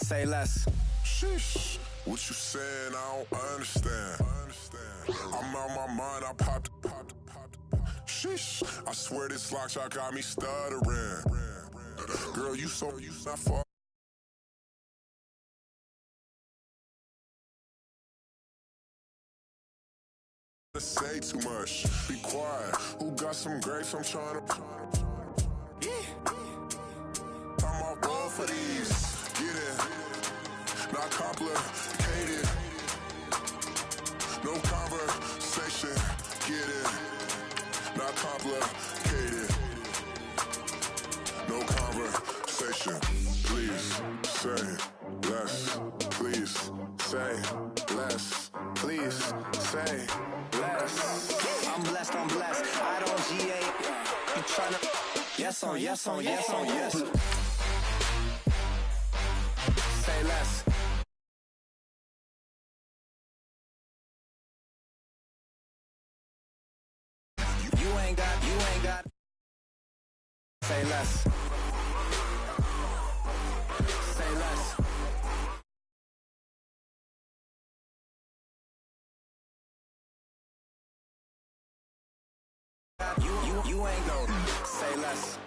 Say less. Sheesh. What you saying? I don't understand. I'm out my mind. I popped. Sheesh. I swear this lock shot got me stuttering. Girl, you not far. Say too much. Be quiet. Who got some grapes? I'm trying to. I'm all roll for these. Get it. Not complicated. No conversation. Get it. Not complicated. No conversation. Please say less. Please say less. Please say less. I'm blessed, I don't GA. You tryna yes on yes. Say less. You ain't got. Say less. Say less. You ain't gon' say less.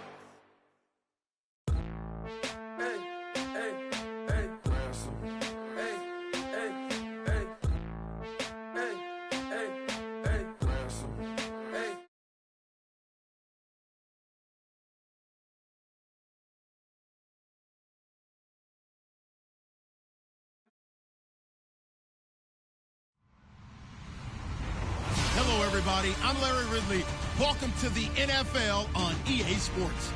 Hello, everybody. I'm Larry Ridley. Welcome to the NFL on EA Sports.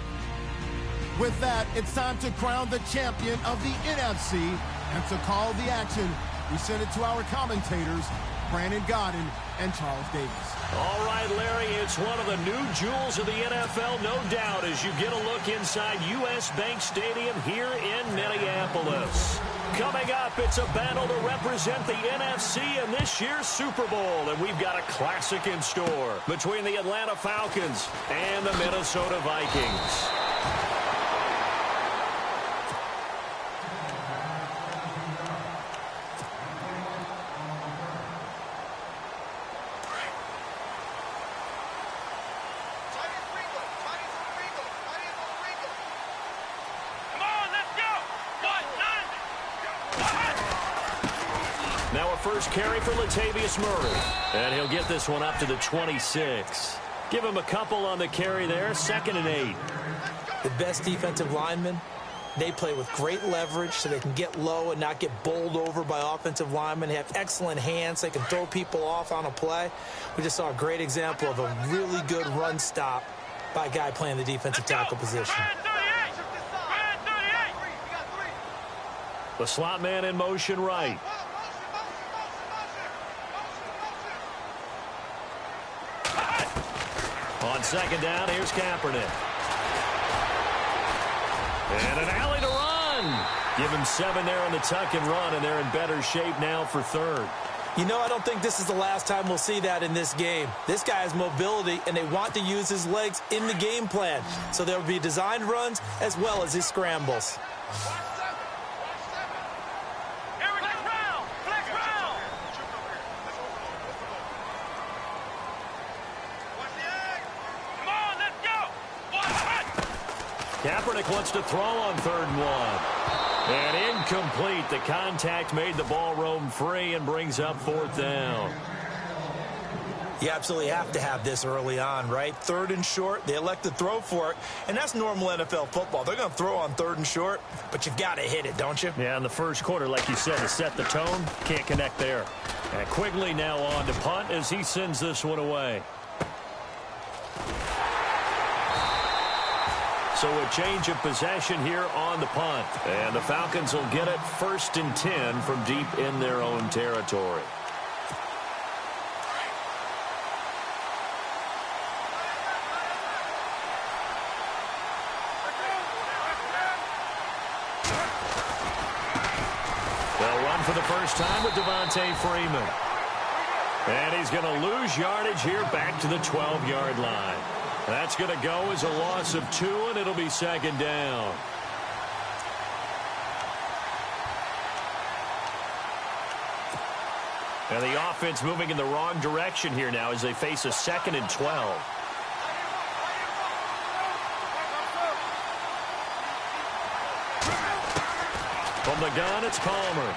With that, it's time to crown the champion of the NFC. And to call the action, we send it to our commentators, Brandon Godden and Charles Davis. All right, Larry, it's one of the new jewels of the NFL, no doubt, as you get a look inside U.S. Bank Stadium here in Minneapolis. Coming up, it's a battle to represent the NFC in this year's Super Bowl, and we've got a classic in store between the Atlanta Falcons and the Minnesota Vikings. First carry for Latavius Murray. And he'll get this one up to the 26. Give him a couple on the carry there. 2nd and 8. The best defensive linemen, they play with great leverage so they can get low and not get bowled over by offensive linemen. They have excellent hands. They can throw people off on a play. We just saw a great example of a really good run stop by a guy playing the defensive tackle position. The slot man in motion right. On 2nd down, here's Kaepernick. And an alley to run. Give him 7 there on the tuck and run, and they're in better shape now for 3rd. You know, I don't think this is the last time we'll see that in this game. This guy has mobility, and they want to use his legs in the game plan. So there will be designed runs as well as his scrambles. Kaepernick wants to throw on 3rd and 1. And incomplete. The contact made the ball roam free and brings up 4th down. You absolutely have to have this early on, right? 3rd and short, they elect to throw for it, and that's normal NFL football. They're going to throw on 3rd and short, but you've got to hit it, don't you? Yeah, in the first quarter, like you said, to set the tone, can't connect there. And Quigley now on to punt as he sends this one away. So a change of possession here on the punt. And the Falcons will get it 1st and 10 from deep in their own territory. They'll run for the first time with Devontae Freeman. And he's going to lose yardage here back to the 12-yard line. That's going to go as a loss of 2, and it'll be 2nd down. And the offense moving in the wrong direction here now as they face a 2nd and 12. From the gun, it's Palmer.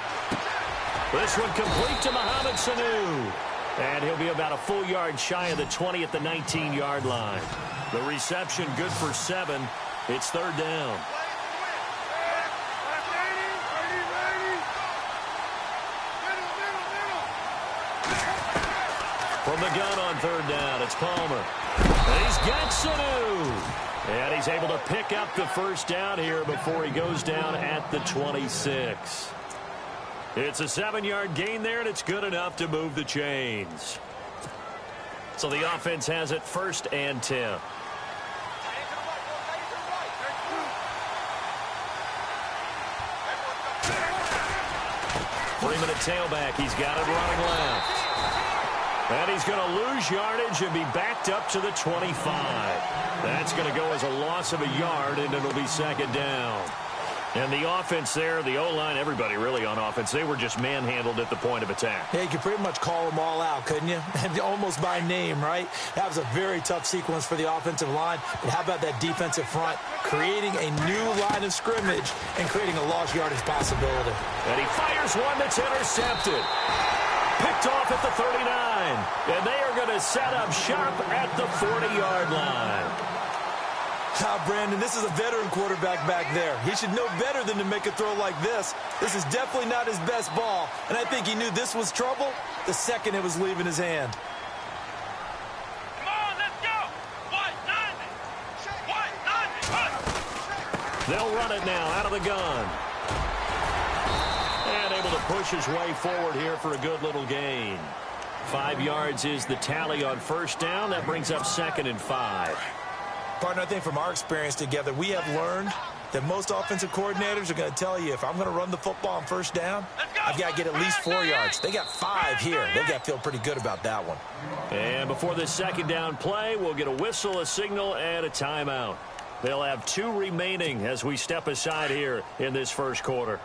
This one complete to Mohamed Sanu. And he'll be about a full yard shy of the 20 at the 19-yard line. The reception good for 7. It's 3rd down. From the gun on 3rd down, it's Palmer. And he's got Sanu. And he's able to pick up the 1st down here before he goes down at the 26. It's a 7-yard gain there, and it's good enough to move the chains. So the offense has it 1st and 10. Freeman at tailback. He's got it running left. And he's going to lose yardage and be backed up to the 25. That's going to go as a loss of a yard, and it'll be 2nd down. And the offense there, the O-line, everybody really on offense, they were just manhandled at the point of attack. Yeah, you could pretty much call them all out, couldn't you? Almost by name, right? That was a very tough sequence for the offensive line. But how about that defensive front creating a new line of scrimmage and creating a lost yardage possibility? And he fires one that's intercepted. Picked off at the 39. And they are going to set up shop at the 40-yard line. Brandon, this is a veteran quarterback back there. He should know better than to make a throw like this. This is definitely not his best ball. And I think he knew this was trouble the second it was leaving his hand. Come on, let's go. White 90. They'll run it now out of the gun. And able to push his way forward here for a good little gain. 5 yards is the tally on 1st down. That brings up 2nd and 5. Partner, I think from our experience together, we have learned that most offensive coordinators are going to tell you, if I'm going to run the football on 1st down, I've got to get at least 4 yards. They got 5 here. They've got to feel pretty good about that one. And before this 2nd down play, we'll get a whistle, a signal, and a timeout. They'll have 2 remaining as we step aside here in this 1st quarter.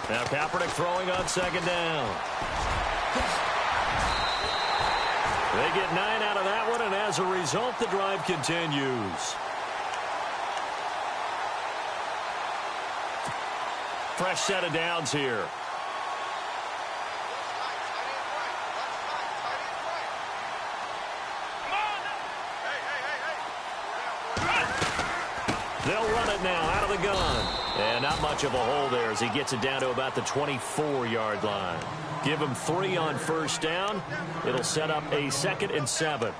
Now Kaepernick throwing on 2nd down. They get 9 out of that one, and as a result, the drive continues. Fresh set of downs here. They'll run it now out of the gun. And not much of a hole there as he gets it down to about the 24-yard line. Give him 3 on 1st down. It'll set up a 2nd and 7.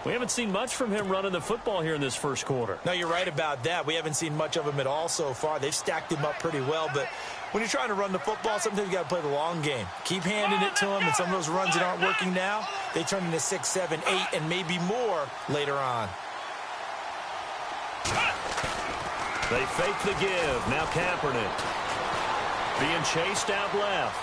We haven't seen much from him running the football here in this 1st quarter. No, you're right about that. We haven't seen much of him at all so far. They've stacked him up pretty well. But when you're trying to run the football, sometimes you got to play the long game. Keep handing it to him, and some of those runs that aren't working now, they turn into 6, 7, 8, and maybe more later on. They fake the give. Now Kaepernick being chased out left.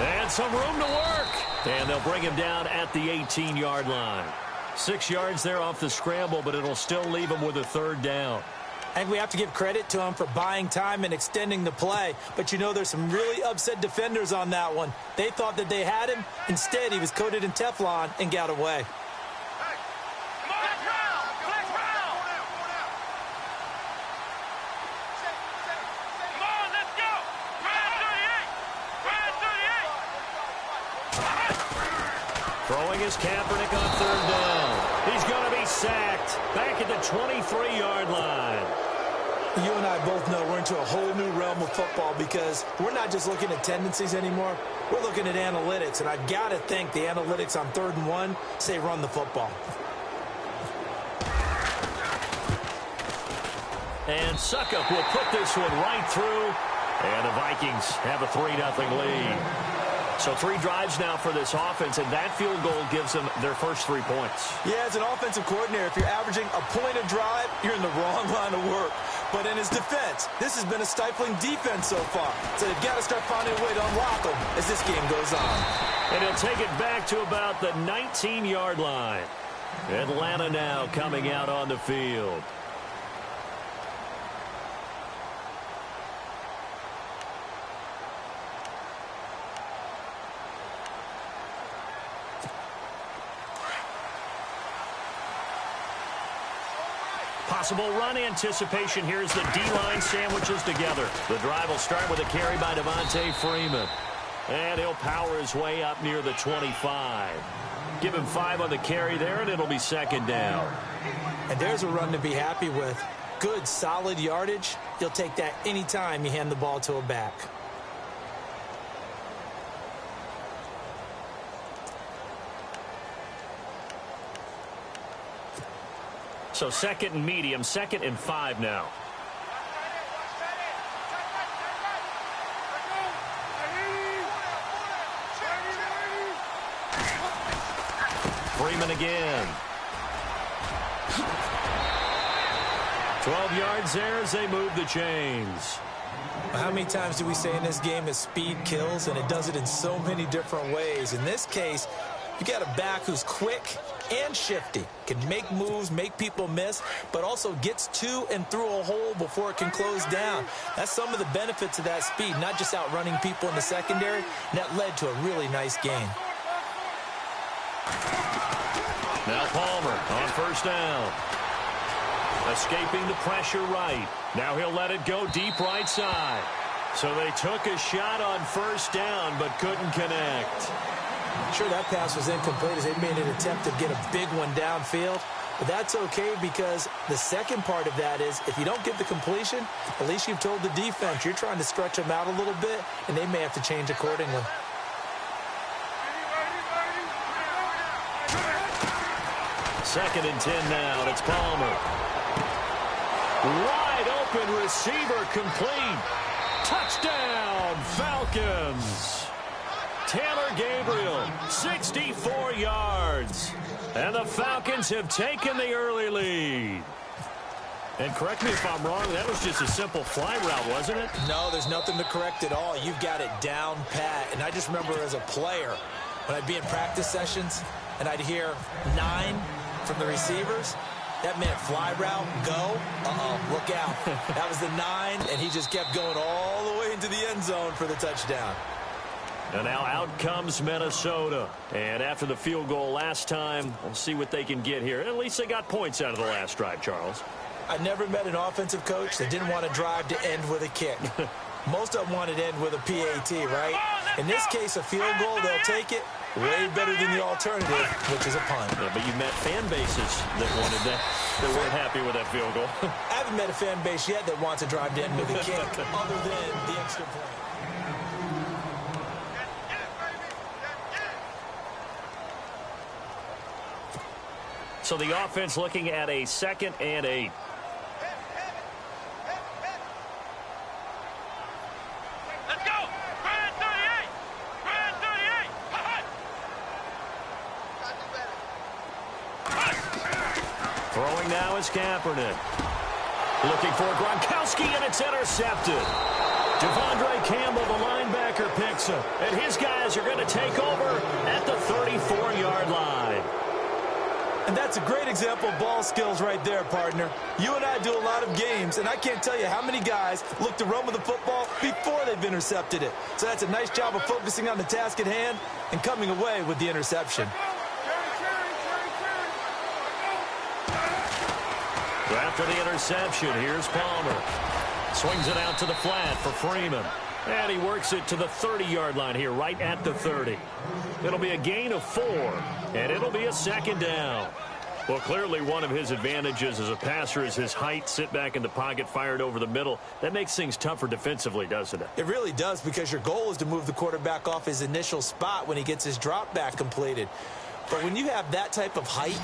And some room to work. And they'll bring him down at the 18-yard line. 6 yards there off the scramble, but it'll still leave him with a 3rd down. I think we have to give credit to him for buying time and extending the play. But, you know, there's some really upset defenders on that one. They thought that they had him. Instead, he was coated in Teflon and got away. Throwing his Kaepernick on 3rd down. He's going to be sacked back at the 23-yard line. You and I both know we're into a whole new realm of football because we're not just looking at tendencies anymore. We're looking at analytics, and I've got to think the analytics on 3rd and 1 say run the football. And Suckup will put this one right through, and the Vikings have a 3-0 lead. So 3 drives now for this offense, and that field goal gives them their first 3 points. Yeah, as an offensive coordinator, if you're averaging a point a drive, you're in the wrong line of work. But in his defense, this has been a stifling defense so far. So they've got to start finding a way to unlock them as this game goes on. And he'll take it back to about the 19-yard line. Atlanta now coming out on the field. Possible run anticipation here as the D-line sandwiches together. The drive will start with a carry by Devontae Freeman. And he'll power his way up near the 25. Give him 5 on the carry there, and it'll be second down. And there's a run to be happy with. Good, solid yardage. You'll take that anytime you hand the ball to a back. So second and medium, 2nd and 5 now. Freeman again. 12 yards there as they move the chains. How many times do we say in this game that speed kills, and it does it in so many different ways? In this case, you got a back who's quick and shifty, can make moves, make people miss, but also gets to and through a hole before it can close down. That's some of the benefits of that speed, not just outrunning people in the secondary, and that led to a really nice game. Now Palmer on first down. Escaping the pressure right. Now he'll let it go deep right side. So they took a shot on first down but couldn't connect. Sure, that pass was incomplete as they made an attempt to get a big one downfield. But that's okay because the second part of that is if you don't get the completion, at least you've told the defense you're trying to stretch them out a little bit, and they may have to change accordingly. Second and 10 now. It's Palmer. Wide open receiver complete. Touchdown, Falcons. Taylor Gabriel, 64 yards. And the Falcons have taken the early lead. And correct me if I'm wrong, that was just a simple fly route, wasn't it? No, there's nothing to correct at all. You've got it down pat. And I just remember as a player, when I'd be in practice sessions and I'd hear 9 from the receivers, that meant fly route, go, look out. That was the 9, and he just kept going all the way into the end zone for the touchdown. And now out comes Minnesota. And after the field goal last time, we'll see what they can get here. At least they got points out of the last drive, Charles. I never met an offensive coach that didn't want to drive to end with a kick. Most of them wanted to end with a PAT, right? In this case, a field goal, they'll take it. Way better than the alternative, which is a punt. Yeah, but you met fan bases that wanted that, that weren't happy with that field goal. I haven't met a fan base yet that wants to drive to end with a kick, other than the extra point. So the offense looking at a 2nd and 8. Let's go! Brand 38! Brand 38! Throwing now is Kaepernick. Looking for Gronkowski, and it's intercepted. Devondre Campbell, the linebacker, picks him. And his guys are going to take over at the 34-yard line. And that's a great example of ball skills right there, partner. You and I do a lot of games, and I can't tell you how many guys look to run with the football before they've intercepted it. So that's a nice job of focusing on the task at hand and coming away with the interception. So after the interception, here's Palmer. Swings it out to the flat for Freeman. And he works it to the 30-yard line here, right at the 30. It'll be a gain of 4, and it'll be a 2nd down. Well, clearly one of his advantages as a passer is his height, sit back in the pocket, fired over the middle. That makes things tougher defensively, doesn't it? It really does, because your goal is to move the quarterback off his initial spot when he gets his drop back completed. But when you have that type of height,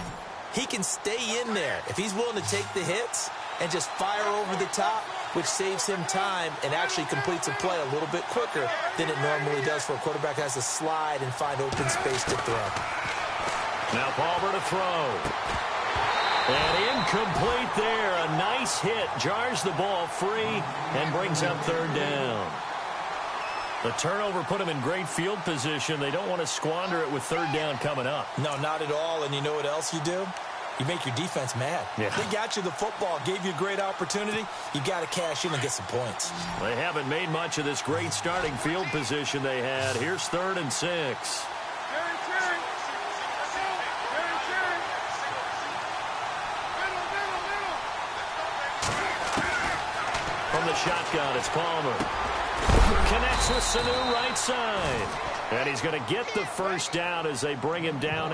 he can stay in there. If he's willing to take the hits and just fire over the top, which saves him time and actually completes a play a little bit quicker than it normally does for a quarterback who has to slide and find open space to throw. Now Palmer to throw. And incomplete there. A nice hit. Jars the ball free and brings up 3rd down. The turnover put them in great field position. They don't want to squander it with third down coming up. No, not at all. And you know what else you do? You make your defense mad. Yeah. They got you the football, gave you a great opportunity. You got to cash in and get some points. They haven't made much of this great starting field position they had. Here's 3rd and 6. From the shotgun, it's Palmer. Connects with Sanu right side. And he's going to get the first down as they bring him down.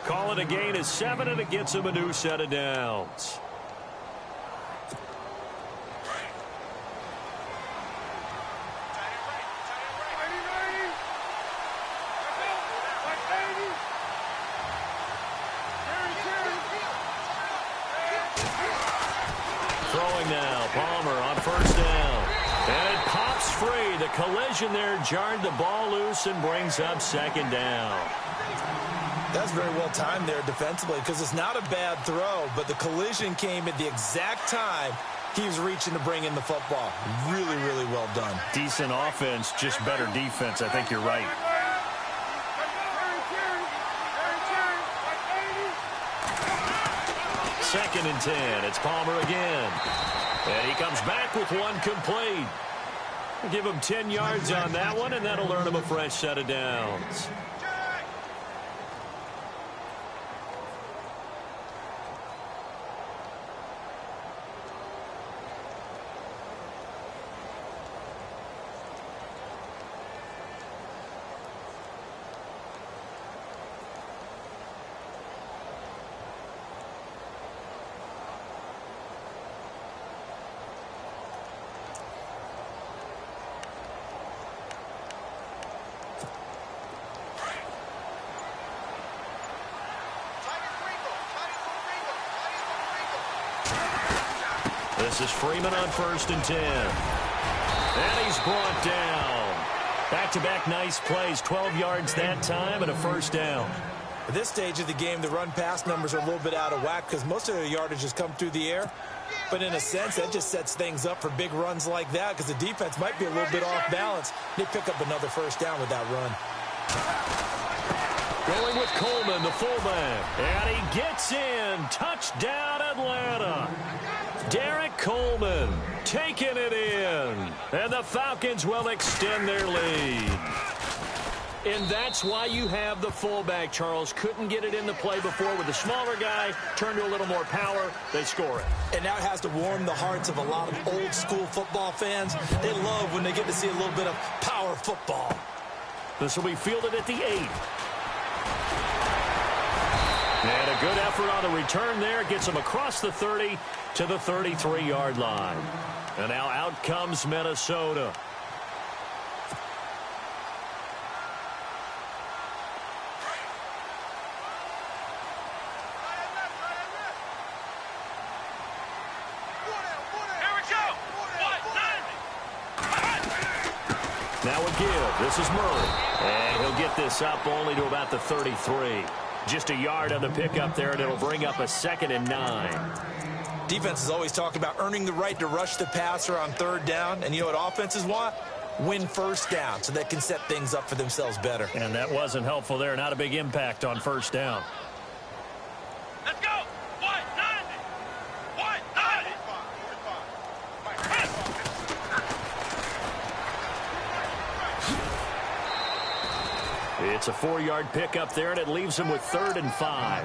Call it a gain of 7, and it gets him a new set of downs. Throwing now, Palmer on first down. And it pops free. The collision there jarred the ball loose and brings up 2nd down. That's very well timed there defensively because it's not a bad throw, but the collision came at the exact time he was reaching to bring in the football. Really, really well done. Decent offense, just better defense. I think you're right. Second and 10. It's Palmer again. And he comes back with one complete. Give him 10 yards on that one, and that'll earn him a fresh set of downs. This is Freeman on 1st and 10. And he's brought down. Back-to-back nice plays, 12 yards that time and a first down. At this stage of the game, the run-pass numbers are a little bit out of whack because most of their yardage has come through the air. But in a sense, that just sets things up for big runs like that because the defense might be a little bit off balance. They pick up another first down with that run. Going with Coleman, the fullback. And he gets in. Touchdown, Atlanta. Derek Coleman taking it in. And the Falcons will extend their lead. And that's why you have the fullback, Charles. Couldn't get it in the play before with the smaller guy. Turned to a little more power. They score it. And now it has to warm the hearts of a lot of old-school football fans. They love when they get to see a little bit of power football. This will be fielded at the 8. And a good effort on the return there. Gets him across the 30 to the 33-yard line. And now out comes Minnesota. Now a give. This is Murray. And he'll get this up only to about the 33. Just a yard on the pickup there, and it'll bring up a 2nd and 9. Defenses always talk about earning the right to rush the passer on 3rd down. And you know what offenses want? Win first down so they can set things up for themselves better. And that wasn't helpful there. Not a big impact on first down. Let's go. 190. 190. It's a 4-yard pickup there, and it leaves him with 3rd and 5.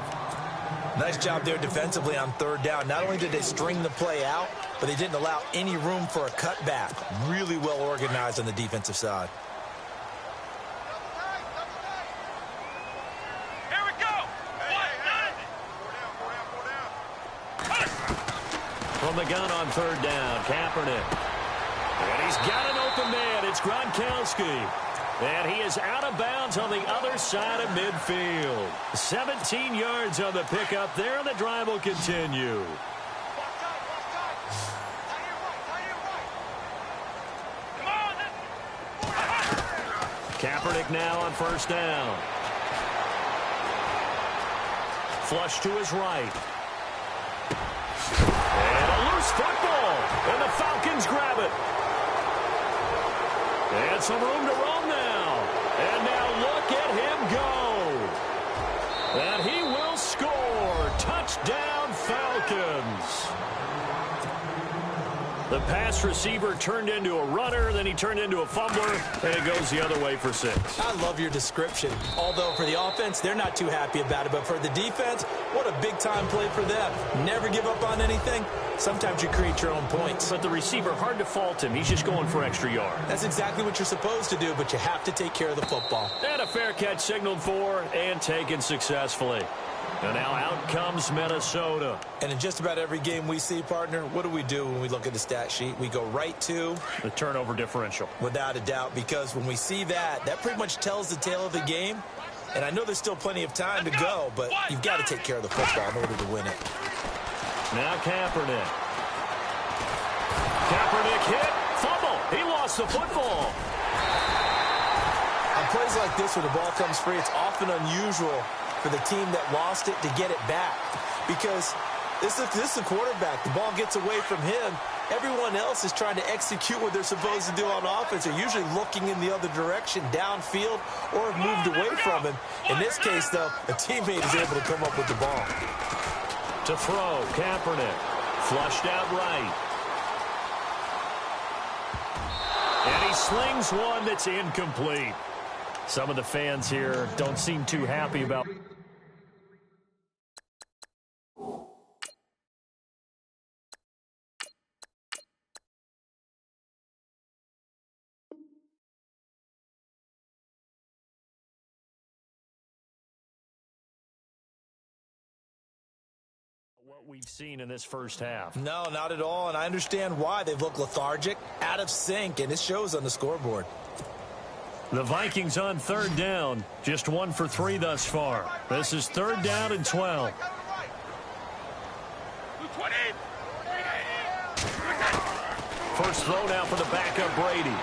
Nice job there defensively on 3rd down. Not only did they string the play out, but they didn't allow any room for a cutback. Really well organized on the defensive side. Here we go. 190. From the gun on 3rd down, Kaepernick. And he's got an open man. It's Gronkowski. And he is out of bounds on the other side of midfield. 17 yards on the pickup there, and the drive will continue. Kaepernick now on 1st down. Flush to his right. And a loose football. And the Falcons grab it. And some room to roam now. And now look at him go. And he will score. Touchdown, Falcons. The pass receiver turned into a runner, then he turned into a fumbler, and it goes the other way for 6. I love your description. Although for the offense, they're not too happy about it. But for the defense, what a big-time play for them. Never give up on anything. Sometimes you create your own points. But the receiver, hard to fault him. He's just going for extra yard. That's exactly what you're supposed to do, but you have to take care of the football. And a fair catch signaled for and taken successfully. And now out comes Minnesota. And in just about every game we see, partner, what do we do when we look at the stat sheet? We go right to the turnover differential. Without a doubt, because when we see that, that pretty much tells the tale of the game. And I know there's still plenty of time to go, but you've got to take care of the football in order to win it. Now Kaepernick. Kaepernick hit. Fumble. He lost the football. On plays like this where the ball comes free, it's often unusual for the team that lost it to get it back. Because this is the quarterback. The ball gets away from him. Everyone else is trying to execute what they're supposed to do on offense. They're usually looking in the other direction, downfield, or have moved away from him. In this case, though, a teammate is able to come up with the ball. To throw, Kaepernick. Flushed out right. And he slings one that's incomplete. Some of the fans here don't seem too happy about what we've seen in this first half. No, not at all, and I understand why. They've looked lethargic, out of sync, and it shows on the scoreboard. The Vikings on 3rd down, just 1 for 3 thus far. This is 3rd down and 12. First throw now for the backup Brady.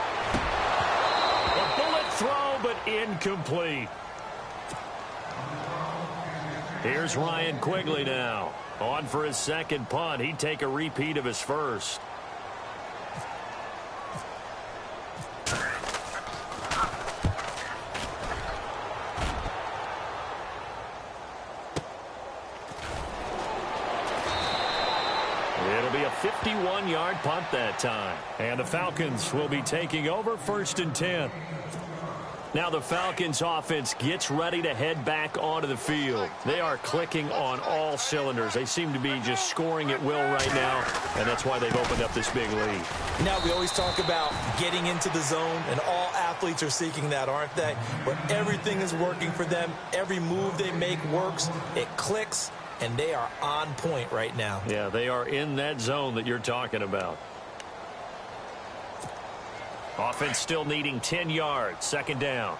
A bullet throw, but incomplete. Here's Ryan Quigley now. On for his second punt. He'd take a repeat of his first. It'll be a 51-yard punt that time. And the Falcons will be taking over 1st and 10. Now the Falcons offense gets ready to head back onto the field. They are clicking on all cylinders. They seem to be just scoring at will right now, and that's why they've opened up this big lead. Now we always talk about getting into the zone, and all athletes are seeking that, aren't they? Where everything is working for them, every move they make works, it clicks, and they are on point right now. Yeah, they are in that zone that you're talking about. Offense still needing 10 yards. 2nd down.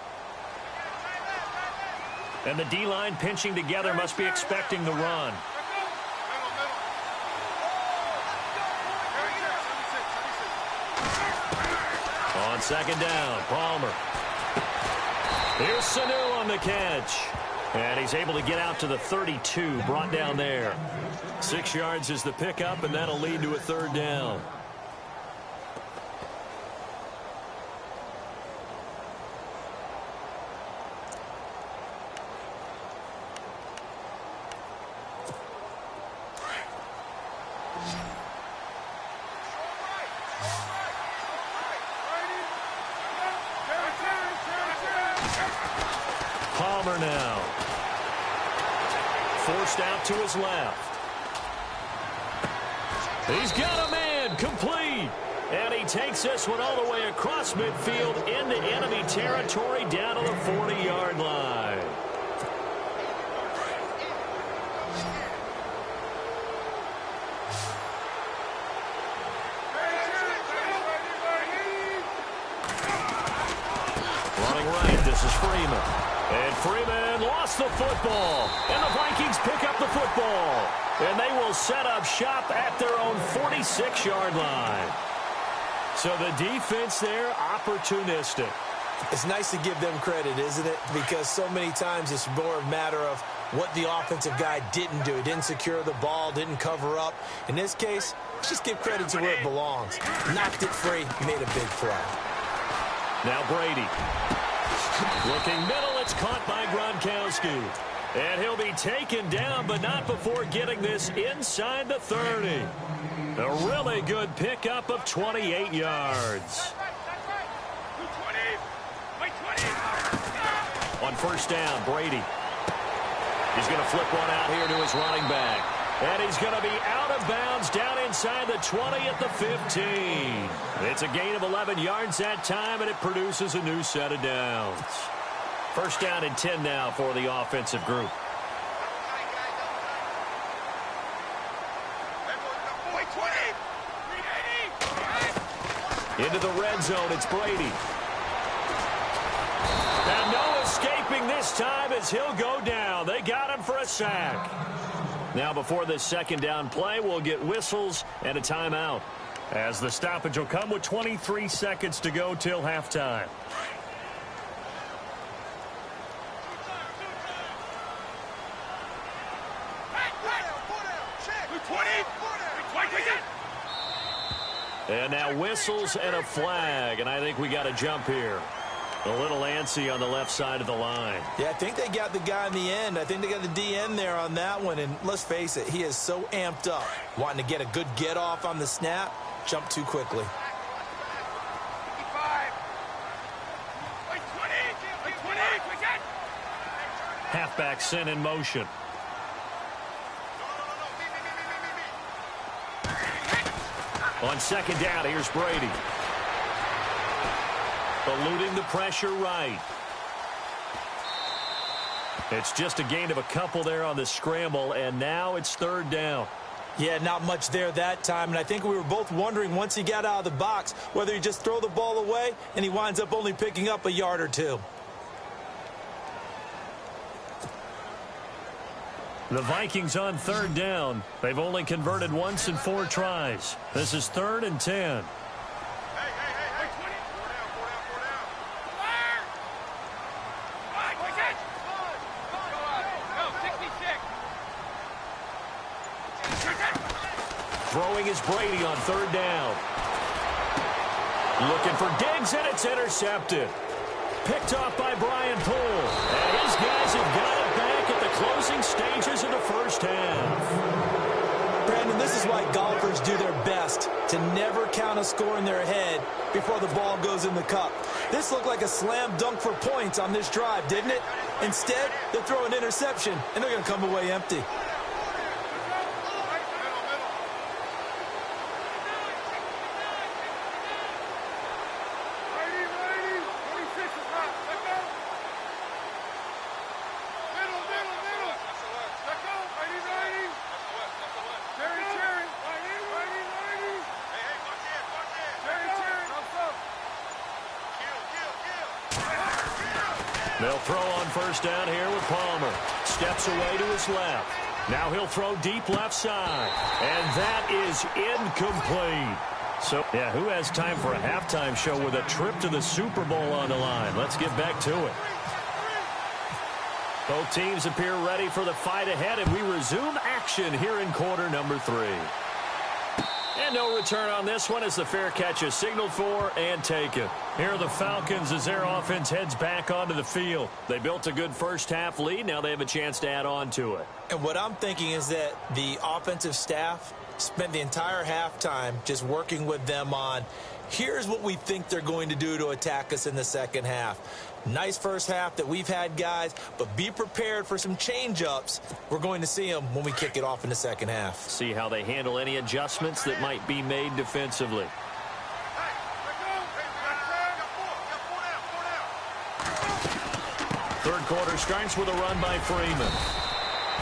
And the D-line pinching together, must be expecting the run. On 2nd down, Palmer. Here's Sanu on the catch. And he's able to get out to the 32, brought down there. 6 yards is the pickup, and that'll lead to a 3rd down. Palmer now. Forced out to his left. He's got a man, complete. And he takes this one all the way across midfield into enemy territory down to the 40-yard line. Running right, this is Freeman. And Freeman lost the football. And the Vikings pick up the football. And they will set up shop at their own 46-yard line. So the defense there, opportunistic. It's nice to give them credit, isn't it? Because so many times it's more a matter of what the offensive guy didn't do. He didn't secure the ball, didn't cover up. In this case, let's just give credit to where it belongs. Knocked it free, made a big play. Now Brady. Looking middle, it's caught by Gronkowski. And he'll be taken down, but not before getting this inside the 30. A really good pickup of 28 yards. On first down, Brady. He's going to flip one out here to his running back. And he's going to be out of bounds down inside the 20 at the 15. It's a gain of 11 yards that time, and it produces a new set of downs. First down and 10 now for the offensive group. Into the red zone, it's Brady. And no escaping this time as he'll go down. They got him for a sack. Now before this second down play, we'll get whistles and a timeout, as the stoppage will come with 23 seconds to go till halftime. And now whistles and a flag, and I think we got a jump here. A little antsy on the left side of the line. Yeah, I think they got the guy in the end. I think they got the DN there on that one, and let's face it, he is so amped up, wanting to get a good get off on the snap, jump too quickly. Halfback sent in motion. On second down, here's Brady. Eluding the pressure right. It's just a gain of a couple there on the scramble, and now it's third down. Yeah, not much there that time, and I think we were both wondering once he got out of the box whether he just throw the ball away and he winds up only picking up a yard or two. The Vikings on third down. They've only converted once in 4 tries. This is 3rd and 10. Throwing is Brady on third down. Looking for Diggs, and it's intercepted. Picked off by Brian Poole. And his guys have got it back at the closing stages of the first half. Brandon, this is why golfers do their best to never count a score in their head before the ball goes in the cup. This looked like a slam dunk for points on this drive, didn't it? Instead, they throw an interception, and they're going to come away empty. They'll throw on first down here with Palmer. Steps away to his left. Now he'll throw deep left side. And that is incomplete. So, yeah, who has time for a halftime show with a trip to the Super Bowl on the line? Let's get back to it. Both teams appear ready for the fight ahead, and we resume action here in quarter number 3. And no return on this one as the fair catch is signaled for and taken. Here are the Falcons as their offense heads back onto the field. They built a good first half lead. Now they have a chance to add on to it. And what I'm thinking is that the offensive staff spent the entire halftime just working with them on, here's what we think they're going to do to attack us in the second half. Nice first half that we've had, guys, but be prepared for some change-ups. We're going to see them when we kick it off in the second half. See how they handle any adjustments that might be made defensively. Third quarter starts with a run by Freeman.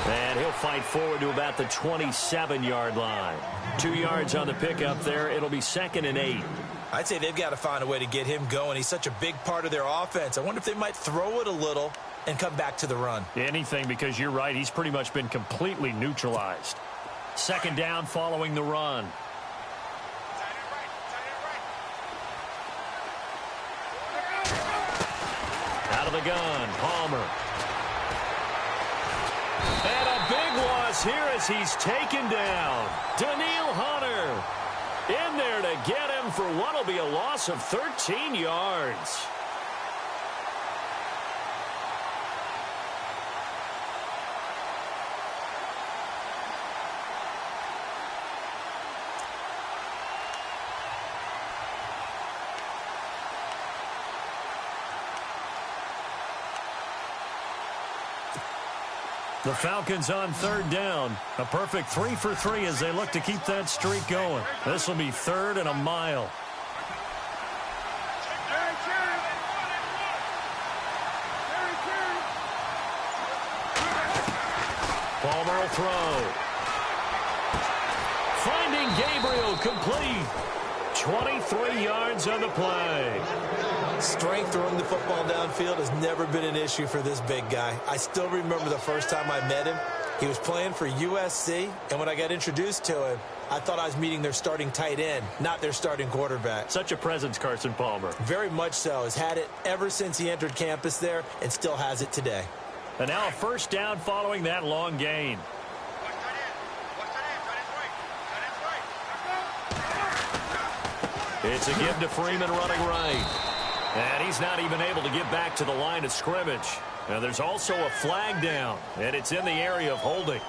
And he'll fight forward to about the 27-yard line. 2 yards on the pickup there. It'll be 2nd and 8. I'd say they've got to find a way to get him going. He's such a big part of their offense. I wonder if they might throw it a little and come back to the run. Anything, because you're right. He's pretty much been completely neutralized. Second down following the run. Out of the gun, Palmer. And a big loss here as he's taken down. Daniil Hunter. In there to get him for what will be a loss of 13 yards. The Falcons on third down. A perfect 3 for 3 as they look to keep that streak going. This will be third and a mile. Palmer will throw. Finding Gabriel complete. 23 yards on the play. Strength throwing the football downfield has never been an issue for this big guy. I still remember the first time I met him. He was playing for USC, and when I got introduced to him, I thought I was meeting their starting tight end, not their starting quarterback. Such a presence, Carson Palmer. Very much so. Has had it ever since he entered campus there and still has it today. And now a first down following that long gain. It's a give to Freeman running right. And he's not even able to get back to the line of scrimmage. Now there's also a flag down, and it's in the area of holding.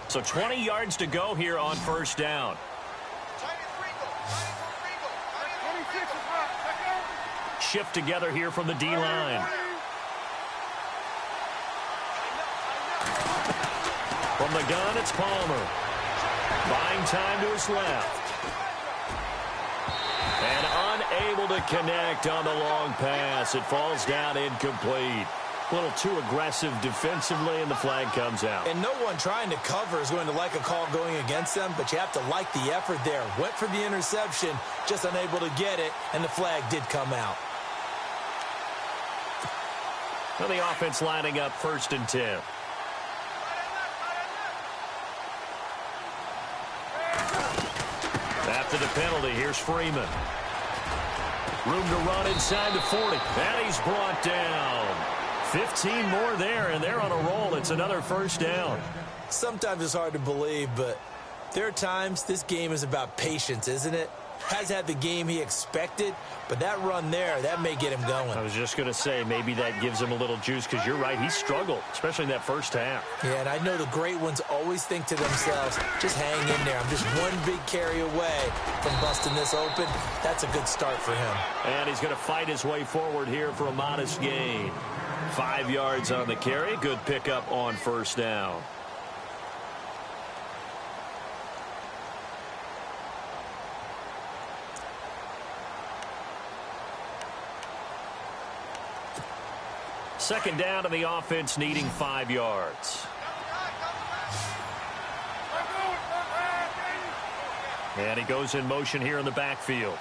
So 20 yards to go here on first down. Shift together here from the D-line. From the gun, it's Palmer. Buying time to his left. And unable to connect on the long pass. It falls down incomplete. A little too aggressive defensively, and the flag comes out. And no one trying to cover is going to like a call going against them, but you have to like the effort there. Went for the interception, just unable to get it, and the flag did come out. Well, the offense lining up 1st and 10. After the penalty, here's Freeman. Room to run inside the 40. And he's brought down. 15 more there, and they're on a roll. It's another first down. Sometimes it's hard to believe, but there are times this game is about patience, isn't it? Has had the game he expected, but that run there, that may get him going. I was just going to say, maybe that gives him a little juice, because you're right, he struggled, especially in that first half. Yeah, and I know the great ones always think to themselves, just hang in there. I'm just one big carry away from busting this open. That's a good start for him. And he's going to fight his way forward here for a modest gain. 5 yards on the carry. Good pickup on first down. Second down, and the offense needing 5 yards. And he goes in motion here in the backfield.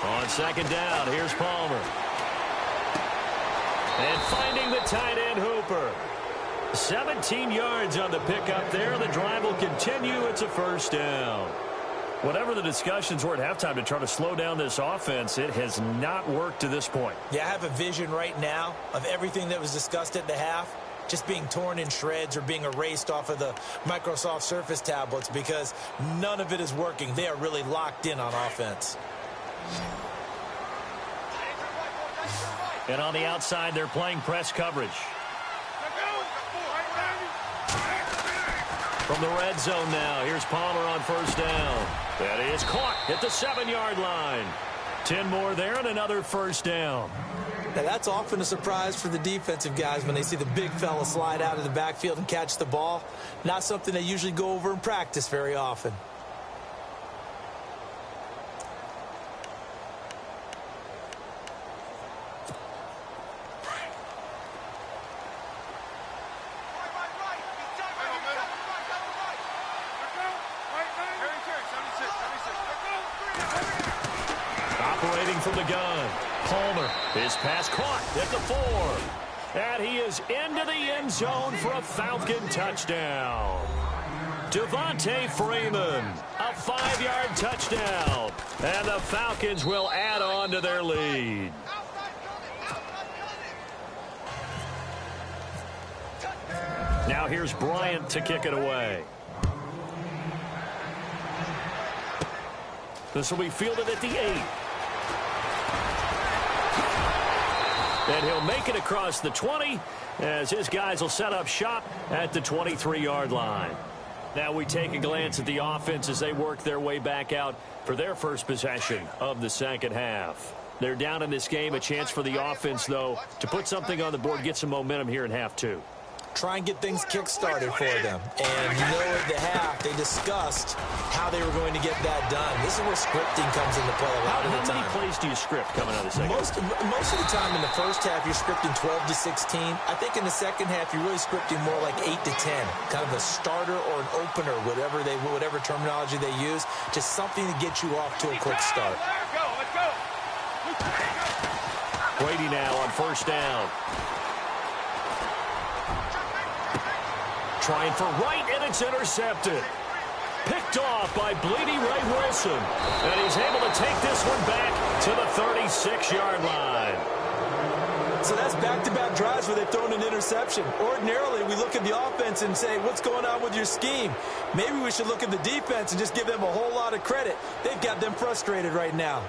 On second down, here's Palmer. And finding the tight end, Hooper. 17 yards on the pickup there. The drive will continue. It's a first down. Whatever the discussions were at halftime to try to slow down this offense, it has not worked to this point. Yeah, I have a vision right now of everything that was discussed at the half just being torn in shreds or being erased off of the Microsoft Surface tablets because none of it is working. They are really locked in on offense. And on the outside, they're playing press coverage. From the red zone now, here's Palmer on first down. That is caught at the 7-yard line. 10 more there and another first down. Now, that's often a surprise for the defensive guys when they see the big fella slide out of the backfield and catch the ball. Not something they usually go over in practice very often. Operating from the gun. Palmer, his pass caught at the 4. And he is into the end zone for a Falcon touchdown. Devontae Freeman, a 5-yard touchdown. And the Falcons will add on to their lead. Now here's Bryant to kick it away. This will be fielded at the 8. And he'll make it across the 20 as his guys will set up shop at the 23-yard line. Now we take a glance at the offense as they work their way back out for their first possession of the second half. They're down in this game. A chance for the offense, though, to put something on the board, get some momentum here in half 2. Try and get things kick-started for them. And you know at the half, they discussed how they were going to get that done. This is where scripting comes into play a lot of the time. How many plays do you script coming out of the second? Most of the time in the first half, you're scripting 12 to 16. I think in the second half, you're really scripting more like 8 to 10. Kind of a starter or an opener, whatever terminology they use, just something to get you off to a quick start. Let's go. Brady now on first down. Trying for Wright, and it's intercepted. Picked off by Bleedy Ray Wilson. And he's able to take this one back to the 36-yard line. So that's back-to-back drives where they've thrown an interception. Ordinarily, we look at the offense and say, what's going on with your scheme? Maybe we should look at the defense and just give them a whole lot of credit. They've got them frustrated right now.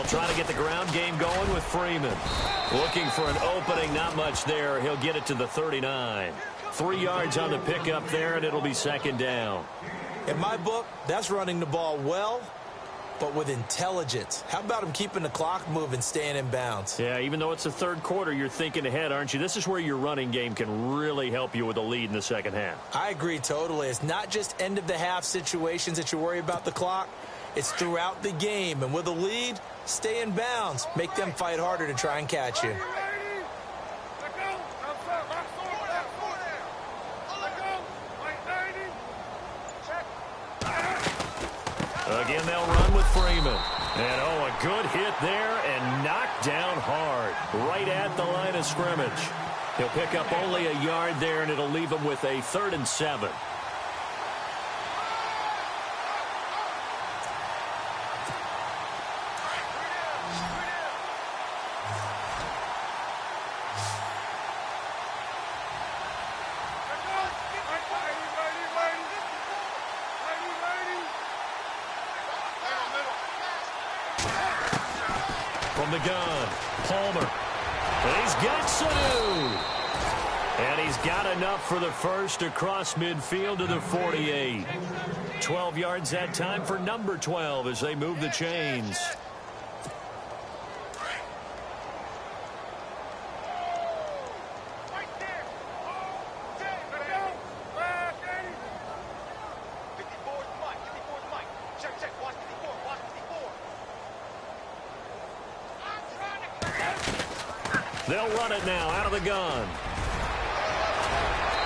Trying to get the ground game going with Freeman. Looking for an opening, not much there. He'll get it to the 39. 3 yards on the pickup there, and it'll be second down. In my book, that's running the ball well, but with intelligence. How about him keeping the clock moving, staying in bounds? Yeah, even though it's the third quarter, you're thinking ahead, aren't you? This is where your running game can really help you with a lead in the second half. I agree totally. It's not just end-of-the-half situations that you worry about the clock. It's throughout the game, and with a lead, stay in bounds. Make them fight harder to try and catch you. Again, they'll run with Freeman. And, a good hit there and knocked down hard right at the line of scrimmage. He'll pick up only a yard there, and it'll leave him with a 3rd and 7. From the gun, Palmer. And he's got Sanu. And he's got enough for the first across midfield to the 48. 12 yards that time for number 12 as they move the chains. They'll run it now out of the gun.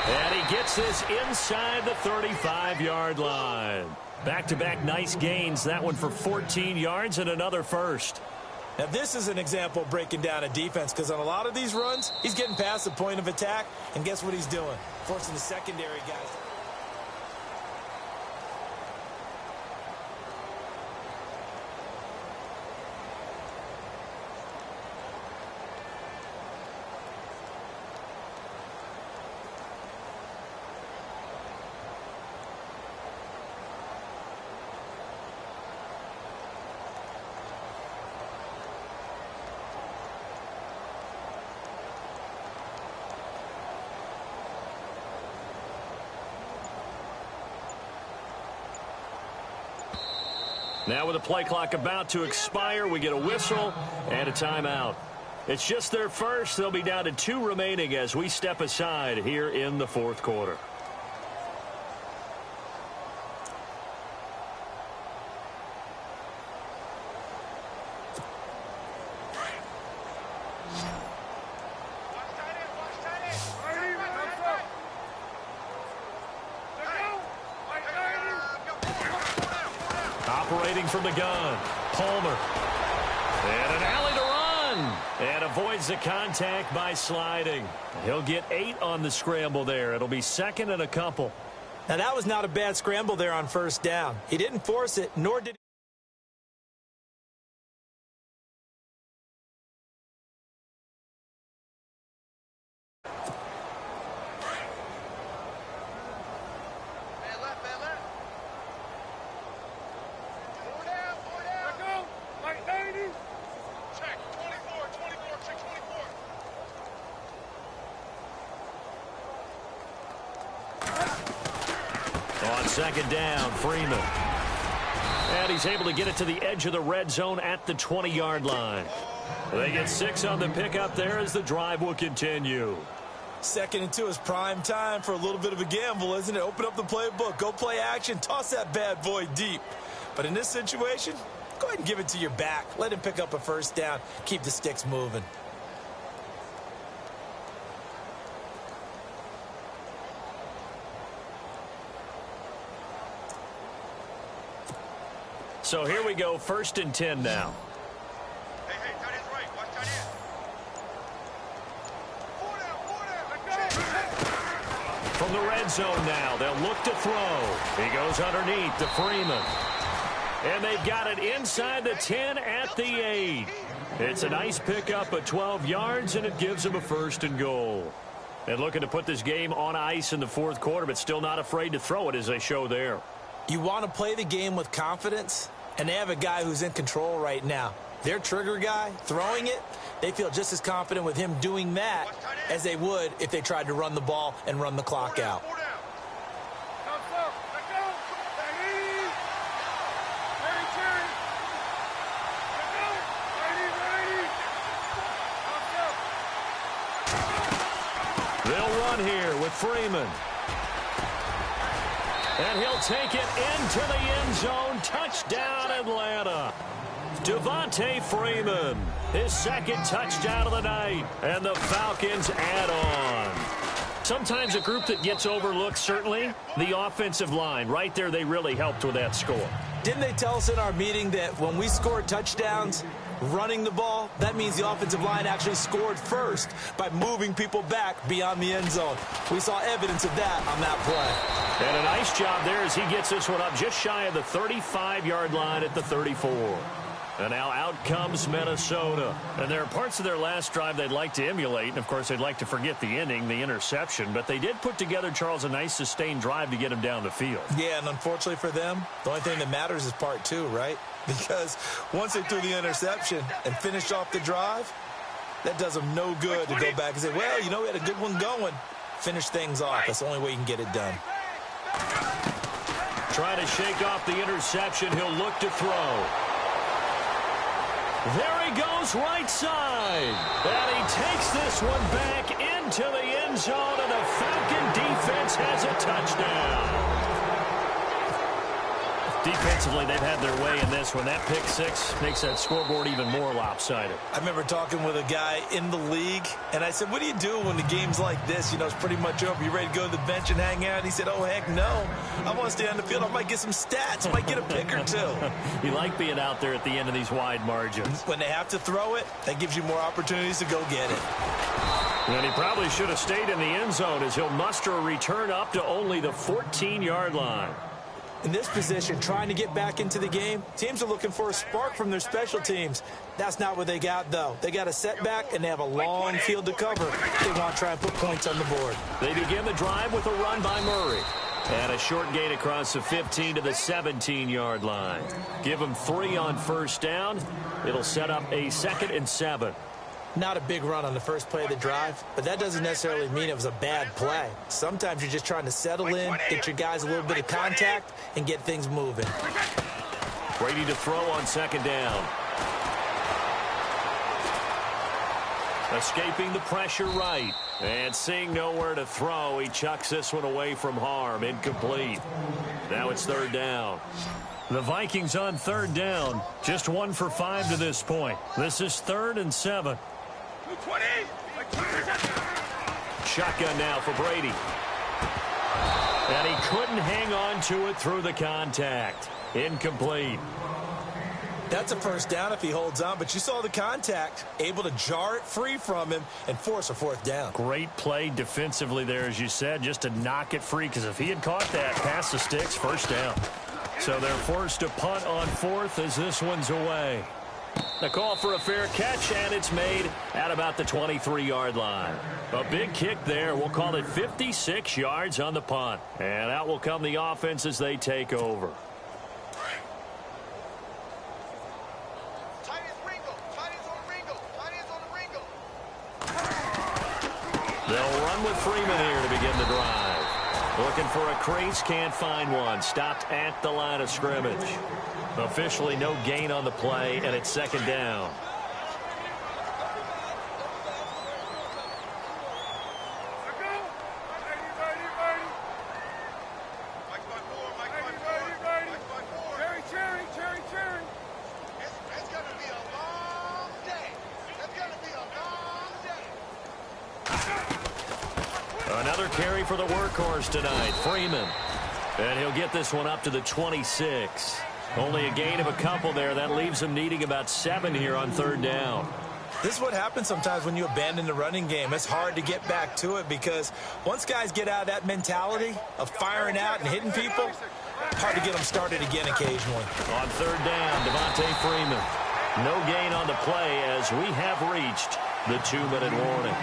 And he gets this inside the 35-yard line. Back-to-back nice gains. That one for 14 yards and another first. Now, this is an example of breaking down a defense because on a lot of these runs, he's getting past the point of attack, and guess what he's doing? Forcing the secondary guys. Now with the play clock about to expire, we get a whistle and a timeout. It's just their first. They'll be down to 2 remaining as we step aside here in the 4th quarter. Operating from the gun, Palmer. And an alley to run. And avoids the contact by sliding. He'll get 8 on the scramble there. It'll be second and a couple. Now, that was not a bad scramble there on first down. He didn't force it, nor did he. On second down, Freeman. And he's able to get it to the edge of the red zone at the 20-yard line. They get 6 on the pickup there as the drive will continue. 2nd and 2 is prime time for a little bit of a gamble, isn't it? Open up the playbook, go play action, toss that bad boy deep. But in this situation, go ahead and give it to your back. Let him pick up a first down. Keep the sticks moving. So here we go, 1st and 10 now. Hey, tight end's right. Watch tight end. 4 down. From the red zone now, they'll look to throw. He goes underneath to Freeman. And they've got it inside the 10 at the 8. It's a nice pickup of 12 yards, and it gives them a 1st and goal. And looking to put this game on ice in the 4th quarter, but still not afraid to throw it as they show there. You want to play the game with confidence, and they have a guy who's in control right now. Their trigger guy, throwing it, they feel just as confident with him doing that as they would if they tried to run the ball and run the clock out. They'll run here with Freeman. And he'll take it into the end zone. Touchdown, Atlanta. Devontae Freeman, his 2nd touchdown of the night. And the Falcons add on. Sometimes a group that gets overlooked, certainly, the offensive line. Right there, they really helped with that score. Didn't they tell us in our meeting that when we score touchdowns, running the ball, that means the offensive line actually scored first by moving people back beyond the end zone? We saw evidence of that on that play. And a nice job there as he gets this one up just shy of the 35-yard line at the 34. And now out comes Minnesota. And there are parts of their last drive they'd like to emulate. And, of course, they'd like to forget the ending, the interception. But they did put together, Charles, a nice sustained drive to get him down the field. Yeah, and unfortunately for them, the only thing that matters is part 2, right? Because once they threw the interception and finished off the drive, that does them no good to go back and say, well, you know, we had a good one going. Finish things off. That's the only way you can get it done. Trying to shake off the interception. He'll look to throw. There he goes right side. And he takes this one back into the end zone, and the Falcon defense has a touchdown. Defensively, they've had their way in this one. That pick 6 makes that scoreboard even more lopsided. I remember talking with a guy in the league, and I said, what do you do when the game's like this? You know, it's pretty much over. You ready to go to the bench and hang out? And he said, oh, heck no. I want to stay on the field. I might get some stats. I might get a pick or 2. You like being out there at the end of these wide margins. When they have to throw it, that gives you more opportunities to go get it. And he probably should have stayed in the end zone as he'll muster a return up to only the 14-yard line. In this position, trying to get back into the game, teams are looking for a spark from their special teams. That's not what they got, though. They got a setback, and they have a long field to cover. They want to try and put points on the board. They begin the drive with a run by Murray. And a short gain across the 15 to the 17-yard line. Give them 3 on first down. It'll set up a 2nd and 7. Not a big run on the first play of the drive, but that doesn't necessarily mean it was a bad play. Sometimes you're just trying to settle in, get your guys a little bit of contact, and get things moving. Brady to throw on 2nd down. Escaping the pressure right. And seeing nowhere to throw, he chucks this one away from harm. Incomplete. Now it's 3rd down. The Vikings on 3rd down. Just 1 for 5 to this point. This is 3rd and 7. Shotgun now for Brady. And he couldn't hang on to it through the contact. Incomplete. That's a first down if he holds on, but you saw the contact, able to jar it free from him and force a fourth down. Great play defensively there, as you said, just to knock it free, because if he had caught that, past the sticks, first down. So they're forced to punt on fourth as this one's away. The call for a fair catch, and it's made at about the 23-yard line. A big kick there. We'll call it 56 yards on the punt. And out will come the offense as they take over. They'll run with Freeman here to begin the drive. Looking for a crease, can't find one. Stopped at the line of scrimmage. Officially no gain on the play, and it's second down. Another carry for the workhorse tonight, Freeman. And he'll get this one up to the 26. Only a gain of a couple there. That leaves him needing about 7 here on third down. This is what happens sometimes when you abandon the running game. It's hard to get back to it because once guys get out of that mentality of firing out and hitting people, hard to get them started again occasionally. On third down, Devontae Freeman. No gain on the play as we have reached the 2-minute warning.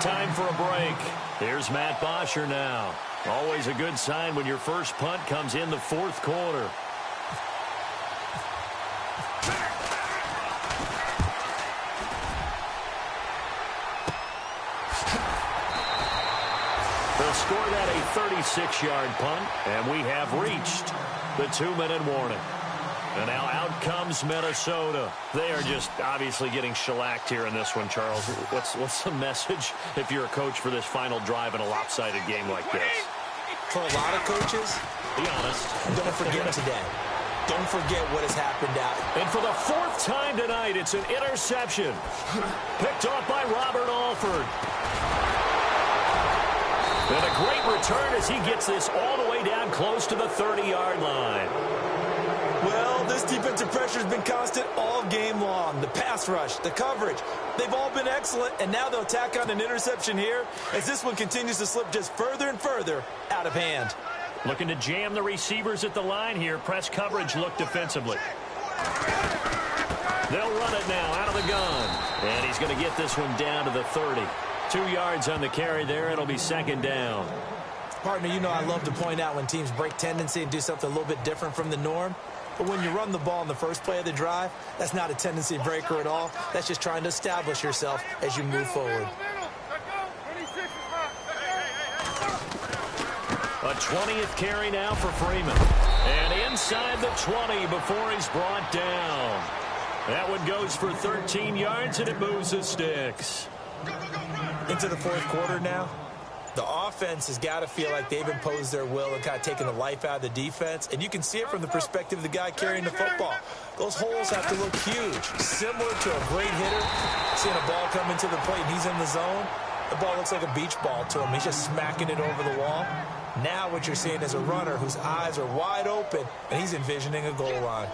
Time for a break. Here's Matt Bosher now. Always a good sign when your first punt comes in the fourth quarter. They'll score that a 36-yard punt, and we have reached the 2-minute warning. And now out comes Minnesota. They are just obviously getting shellacked here in this one, Charles. What's the message if you're a coach for this final drive in a lopsided game like this? For a lot of coaches, be honest, don't forget today. Don't forget what has happened out. And for the fourth time tonight, it's an interception. Picked off by Robert Alford. And a great return as he gets this all the way down close to the 30-yard line. Well, this defensive pressure has been constant all game long. The pass rush, the coverage, they've all been excellent, and now they'll tack on an interception here as this one continues to slip just further and further out of hand. Looking to jam the receivers at the line here. Press coverage look defensively. They'll run it now out of the gun. And he's going to get this one down to the 30. 2 yards on the carry there. It'll be second down. Partner, you know I love to point out when teams break tendency and do something a little bit different from the norm. But when you run the ball in the first play of the drive, that's not a tendency breaker at all. That's just trying to establish yourself as you move forward. A 20th carry now for Freeman. And inside the 20 before he's brought down. That one goes for 13 yards, and it moves the sticks. Into the fourth quarter now. The offense has got to feel like they've imposed their will and kind of taken the life out of the defense. And you can see it from the perspective of the guy carrying the football. Those holes have to look huge. Similar to a great hitter. Seeing a ball come into the plate and he's in the zone. The ball looks like a beach ball to him. He's just smacking it over the wall. Now what you're seeing is a runner whose eyes are wide open and he's envisioning a goal line.